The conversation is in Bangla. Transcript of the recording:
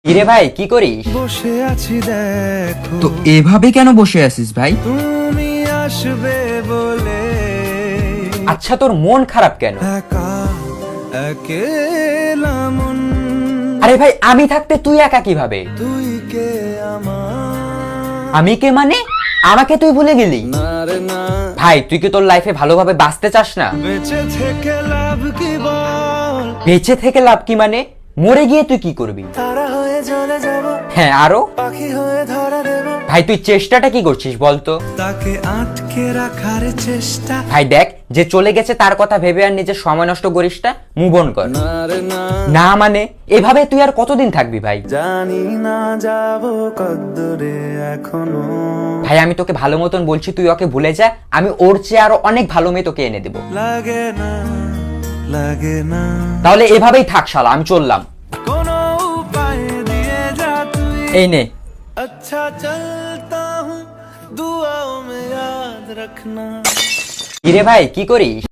কিরে ভাই কি করিস? বসে আছি দেখো তো এভাবে কেন বসে আছিস ভাই? তুমি আসবে বলে আচ্ছা তোর মন খারাপ কেন? একা একেলা মন আরে ভাই আমি থাকতে তুই একা কিভাবে? তুই কে আমার আমি কে মানে? আমাকে তুই ভুলে গেলি? না রে না ভাই তুই কি তোর লাইফে ভালোভাবে বাঁচতে চাস না? বেঁচে থেকে লাভ কি বল বেঁচে থেকে লাভ কি মানে? মরে গিয়ে তুই কি করবি? তারা হয়ে জ্বলে যাব হ্যাঁ আরো? পাখি হয়ে ধরা দেব ভাই তুই চেষ্টাটা কি করছিস বলতো? তাকে আটকে রাখার চেষ্টা ভাই দেখ যে চলে গেছে তার কথা ভেবে আর নিজের সময় নষ্ট করিস না, মুভ অন কর। না রে না না মানে এভাবে তুই আর কতদিন থাকবি ভাই? জানি না যাব কদ্দূরে এখনো ভাই আমি তোকে ভালো মতন বলছি তুই ওকে ভুলে যা, আমি ওর চেয়ে আরো অনেক ভালো মেয়ে তোকে এনে দেবো। লাগে না লাগে না তাহলে এভাবেই থাক শালা, আমি চললাম। কোনো উপায় দিয়ে যা তুই এই নে। अच्छा चलता हूँ दुआओं में याद रखना কিরে ভাই কি করিস?